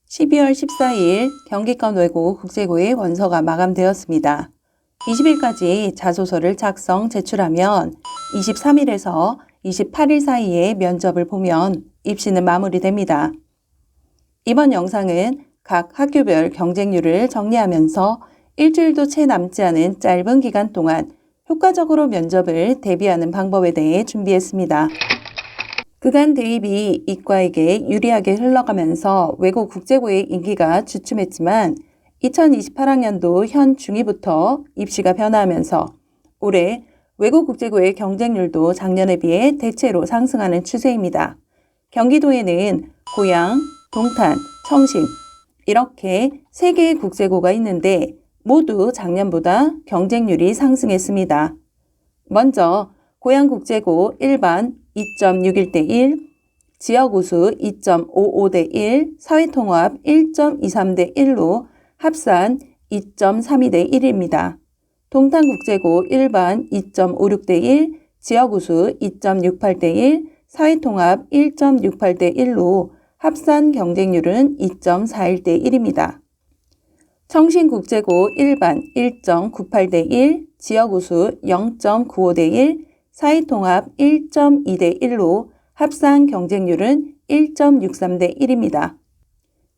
12월 14일 경기권 외고 국제고의 원서가 마감되었습니다. 20일까지 자소서를 작성 제출하면 23일에서 28일 사이에 면접을 보면 입시는 마무리됩니다. 이번 영상은 각 학교별 경쟁률을 정리하면서 일주일도 채 남지 않은 짧은 기간 동안 효과적으로 면접을 대비하는 방법에 대해 준비했습니다. 그간 대입이 이과에게 유리하게 흘러가면서 외고 국제고의 인기가 주춤했지만 2028학년도 현 중2부터 입시가 변화하면서 올해 외고 국제고의 경쟁률도 작년에 비해 대체로 상승하는 추세입니다. 경기도에는 고양, 동탄, 청신 이렇게 3개의 국제고가 있는데 모두 작년보다 경쟁률이 상승했습니다. 먼저 고양국제고 일반 2.61대 1, 지역우수 2.55대 1, 사회통합 1.23대 1로 합산 2.32대 1입니다. 동탄국제고 일반 2.56대 1, 지역우수 2.68대 1, 사회통합 1.68대 1로 합산 경쟁률은 2.41대 1입니다. 청신국제고 일반 1.98대 1, 지역우수 0.95대 1, 사회통합 1.2대 1로 합산 경쟁률은 1.63대 1입니다.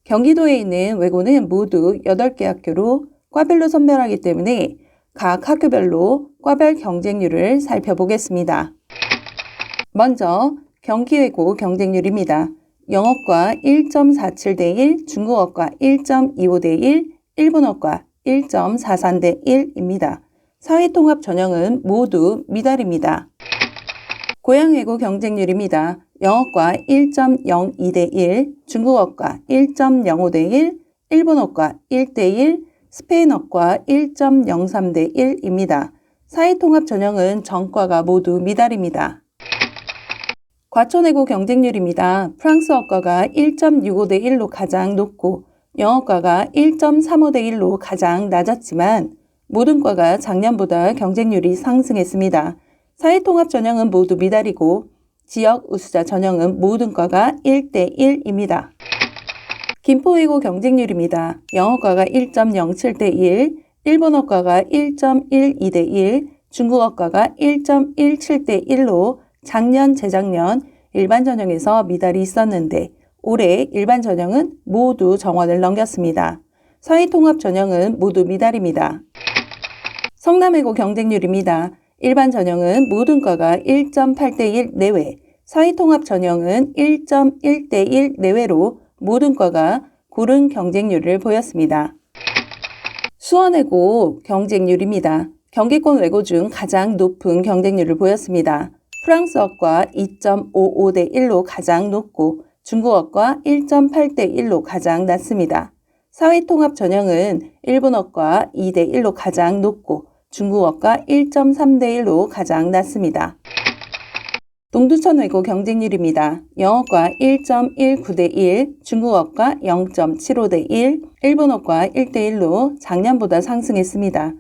경기도에 있는 외고는 모두 8개 학교로 과별로 선별하기 때문에 각 학교별로 과별 경쟁률을 살펴보겠습니다. 먼저 경기외고 경쟁률입니다. 영어과 1.47대 1, 중국어과 1.25대 1, 일본어과 1.43대 1입니다. 사회통합 전형은 모두 미달입니다. 고양외고 경쟁률입니다. 영어과 1.02대 1, 중국어과 1.05대 1, 일본어과 1대 1, 스페인어과 1.03대 1입니다. 사회통합 전형은 전과가 모두 미달입니다. 과천외고 경쟁률입니다. 프랑스어과가 1.65대 1로 가장 높고 영어과가 1.35대 1로 가장 낮았지만 모든 과가 작년보다 경쟁률이 상승했습니다. 사회통합 전형은 모두 미달이고 지역 우수자 전형은 모든 과가 1대 1입니다. 김포외고 경쟁률입니다. 영어과가 1.07대 1, 일본어과가 1.12대 1, 중국어과가 1.17대 1로 작년, 재작년 일반 전형에서 미달이 있었는데 올해 일반 전형은 모두 정원을 넘겼습니다. 사회통합 전형은 모두 미달입니다. 성남외고 경쟁률입니다. 일반 전형은 모든 과가 1.8대 1 내외, 사회통합 전형은 1.1대 1 내외로 모든 과가 고른 경쟁률을 보였습니다. 수원외고 경쟁률입니다. 경기권 외고 중 가장 높은 경쟁률을 보였습니다. 프랑스어과 2.55대 1로 가장 높고 중국어과 1.8대 1로 가장 낮습니다. 사회통합 전형은 일본어과 2대 1로 가장 높고 중국어과 1.3대 1로 가장 낮습니다. 동두천외고 경쟁률입니다. 영어과 1.19대 1, 중국어과 0.75대 1, 일본어과 1대 1로 작년보다 상승했습니다.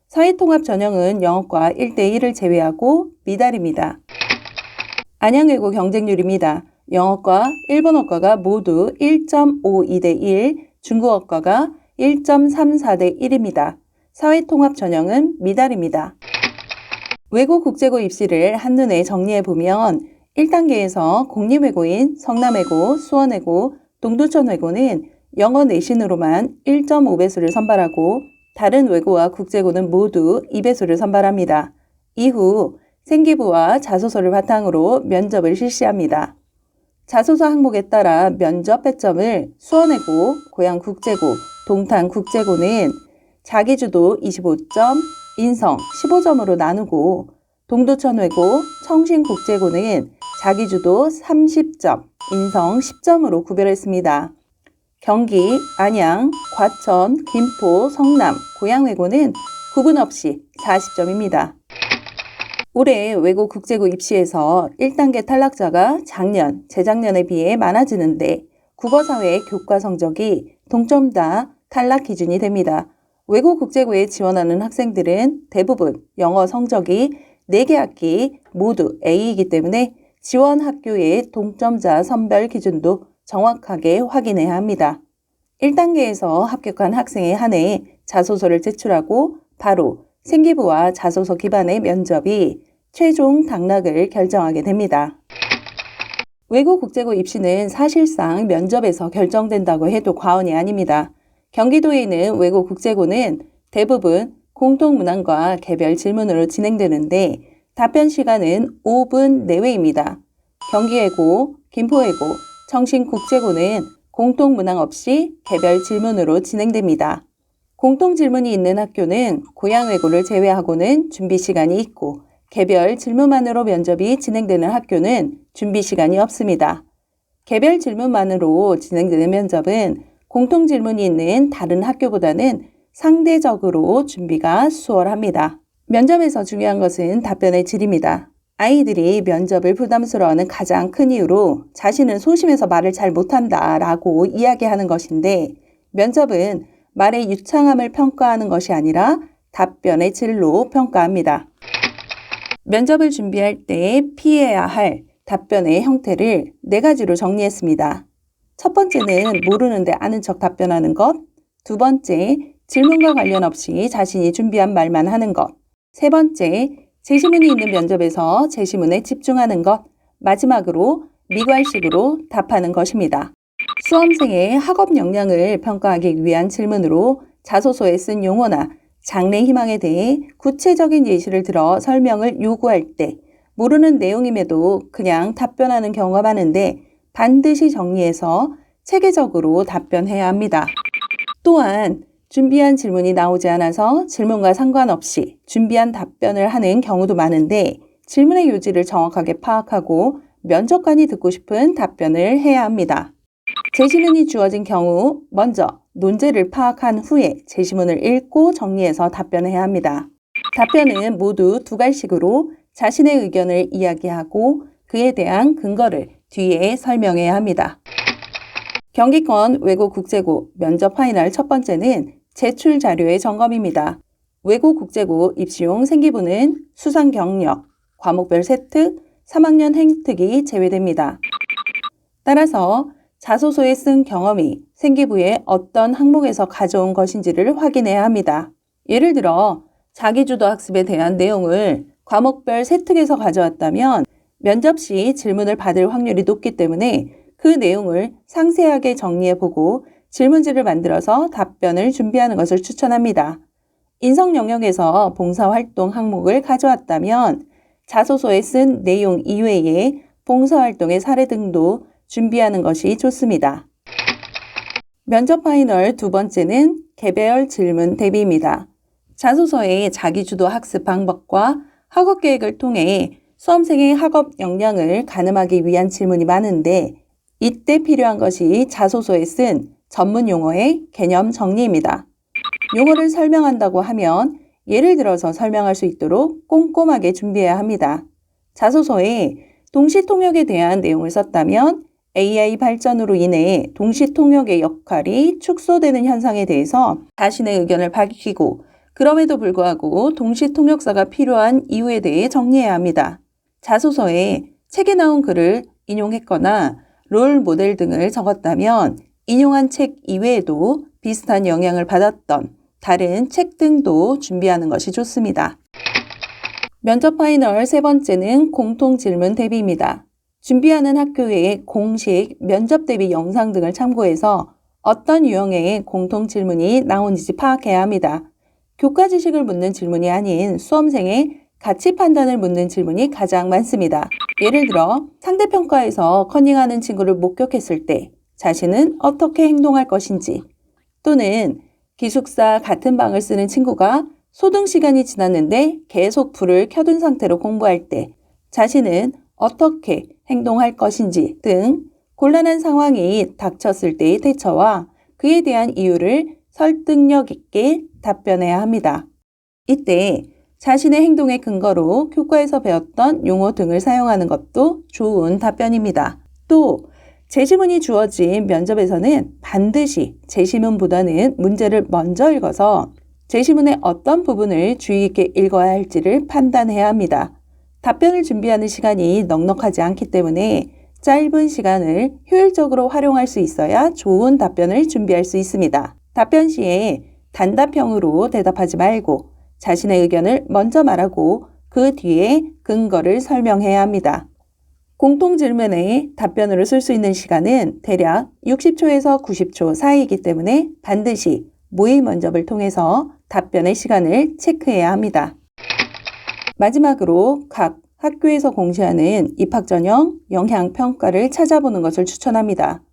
사회통합 전형은 영어과 1대 1을 제외하고 미달입니다. 안양외고 경쟁률입니다. 영어과, 일본어과가 모두 1.52대 1, 중국어과가 1.34대 1입니다. 사회통합 전형은 미달입니다. 외고 국제고 입시를 한눈에 정리해보면 1단계에서 공립외고인 성남외고, 수원외고, 동두천외고는 영어 내신으로만 1.5배수를 선발하고 다른 외고와 국제고는 모두 2배수를 선발합니다. 이후 생기부와 자소서를 바탕으로 면접을 실시합니다. 자소서 항목에 따라 면접 배점을 수원외고, 고양국제고, 동탄국제고는 자기주도 25점, 인성 15점으로 나누고 동두천외고, 청신국제고는 자기주도 30점, 인성 10점으로 구별했습니다. 경기, 안양, 과천, 김포, 성남, 고양외고는 구분 없이 40점입니다. 올해 외고 국제고 입시에서 1단계 탈락자가 작년, 재작년에 비해 많아지는데 국어사회 교과 성적이 동점다 탈락 기준이 됩니다. 외고 국제고에 지원하는 학생들은 대부분 영어 성적이 4개 학기 모두 A이기 때문에 지원 학교의 동점자 선별 기준도 정확하게 확인해야 합니다. 1단계에서 합격한 학생에 한해 자소서를 제출하고 바로 생기부와 자소서 기반의 면접이 최종 당락을 결정하게 됩니다. 외고 국제고 입시는 사실상 면접에서 결정된다고 해도 과언이 아닙니다. 경기도에 있는 외고 국제고는 대부분 공통문항과 개별 질문으로 진행되는데 답변 시간은 5분 내외입니다. 경기외고, 김포외고, 청신국제고는 공통문항 없이 개별 질문으로 진행됩니다. 공통질문이 있는 학교는 고양외고를 제외하고는 준비 시간이 있고 개별 질문만으로 면접이 진행되는 학교는 준비 시간이 없습니다. 개별 질문만으로 진행되는 면접은 공통질문이 있는 다른 학교보다는 상대적으로 준비가 수월합니다. 면접에서 중요한 것은 답변의 질입니다. 아이들이 면접을 부담스러워하는 가장 큰 이유로 자신은 소심해서 말을 잘 못한다 라고 이야기하는 것인데 면접은 말의 유창함을 평가하는 것이 아니라 답변의 질로 평가합니다. 면접을 준비할 때 피해야 할 답변의 형태를 4가지로 정리했습니다. 첫 번째는 모르는데 아는 척 답변하는 것, 두 번째, 질문과 관련 없이 자신이 준비한 말만 하는 것, 세 번째, 제시문이 있는 면접에서 제시문에 집중하는 것, 마지막으로 미괄식으로 답하는 것입니다. 수험생의 학업 역량을 평가하기 위한 질문으로 자소서에 쓴 용어나 장래 희망에 대해 구체적인 예시를 들어 설명을 요구할 때 모르는 내용임에도 그냥 답변하는 경우가 많은데 반드시 정리해서 체계적으로 답변해야 합니다. 또한 준비한 질문이 나오지 않아서 질문과 상관없이 준비한 답변을 하는 경우도 많은데 질문의 요지를 정확하게 파악하고 면접관이 듣고 싶은 답변을 해야 합니다. 제시문이 주어진 경우 먼저 논제를 파악한 후에 제시문을 읽고 정리해서 답변해야 합니다. 답변은 모두 2갈식으로 자신의 의견을 이야기하고 그에 대한 근거를 뒤에 설명해야 합니다. 경기권 외고 국제고 면접 파이널 첫 번째는 제출 자료의 점검입니다. 외고 국제고 입시용 생기부는 수상 경력, 과목별 세특, 3학년 행특이 제외됩니다. 따라서 자소서에 쓴 경험이 생기부에 어떤 항목에서 가져온 것인지를 확인해야 합니다. 예를 들어 자기주도 학습에 대한 내용을 과목별 세특에서 가져왔다면 면접 시 질문을 받을 확률이 높기 때문에 그 내용을 상세하게 정리해보고 질문지를 만들어서 답변을 준비하는 것을 추천합니다. 인성 영역에서 봉사활동 항목을 가져왔다면 자소서에 쓴 내용 이외에 봉사활동의 사례 등도 준비하는 것이 좋습니다. 면접 파이널 두 번째는 개별 질문 대비입니다. 자소서에 자기주도 학습 방법과 학업 계획을 통해 수험생의 학업 역량을 가늠하기 위한 질문이 많은데 이때 필요한 것이 자소서에 쓴 전문 용어의 개념 정리입니다. 용어를 설명한다고 하면 예를 들어서 설명할 수 있도록 꼼꼼하게 준비해야 합니다. 자소서에 동시통역에 대한 내용을 썼다면 AI 발전으로 인해 동시통역의 역할이 축소되는 현상에 대해서 자신의 의견을 밝히고 그럼에도 불구하고 동시통역사가 필요한 이유에 대해 정리해야 합니다. 자소서에 책에 나온 글을 인용했거나 롤 모델 등을 적었다면 인용한 책 이외에도 비슷한 영향을 받았던 다른 책 등도 준비하는 것이 좋습니다. 면접 파이널 세 번째는 공통질문 대비입니다. 준비하는 학교의 공식 면접 대비 영상 등을 참고해서 어떤 유형의 공통질문이 나오는지 파악해야 합니다. 교과 지식을 묻는 질문이 아닌 수험생의 가치 판단을 묻는 질문이 가장 많습니다. 예를 들어 상대평가에서 커닝하는 친구를 목격했을 때 자신은 어떻게 행동할 것인지 또는 기숙사 같은 방을 쓰는 친구가 소등 시간이 지났는데 계속 불을 켜둔 상태로 공부할 때 자신은 어떻게 행동할 것인지 등 곤란한 상황이 닥쳤을 때의 대처와 그에 대한 이유를 설득력 있게 답변해야 합니다. 이때 자신의 행동의 근거로 교과에서 배웠던 용어 등을 사용하는 것도 좋은 답변입니다. 또 제시문이 주어진 면접에서는 반드시 제시문보다는 문제를 먼저 읽어서 제시문의 어떤 부분을 주의 깊게 읽어야 할지를 판단해야 합니다. 답변을 준비하는 시간이 넉넉하지 않기 때문에 짧은 시간을 효율적으로 활용할 수 있어야 좋은 답변을 준비할 수 있습니다. 답변 시에 단답형으로 대답하지 말고 자신의 의견을 먼저 말하고 그 뒤에 근거를 설명해야 합니다. 공통 질문에 답변으로 쓸 수 있는 시간은 대략 60초에서 90초 사이이기 때문에 반드시 모의 면접을 통해서 답변의 시간을 체크해야 합니다. 마지막으로 각 학교에서 공시하는 입학 전형 영향평가를 찾아보는 것을 추천합니다.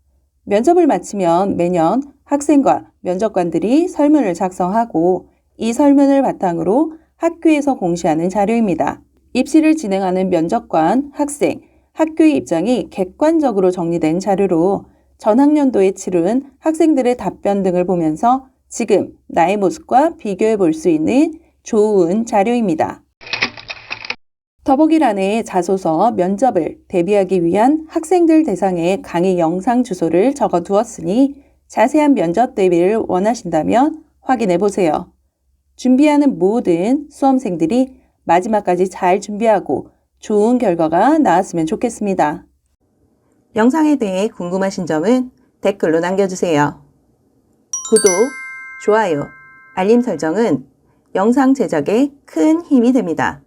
면접을 마치면 매년 학생과 면접관들이 설문을 작성하고 이 설문을 바탕으로 학교에서 공시하는 자료입니다. 입시를 진행하는 면접관, 학생, 학교의 입장이 객관적으로 정리된 자료로 전 학년도에 치른 학생들의 답변 등을 보면서 지금 나의 모습과 비교해 볼 수 있는 좋은 자료입니다. 더보기란에 자소서 면접을 대비하기 위한 학생들 대상의 강의 영상 주소를 적어 두었으니 자세한 면접 대비를 원하신다면 확인해 보세요. 준비하는 모든 수험생들이 마지막까지 잘 준비하고 좋은 결과가 나왔으면 좋겠습니다. 영상에 대해 궁금하신 점은 댓글로 남겨주세요. 구독, 좋아요, 알림 설정은 영상 제작에 큰 힘이 됩니다.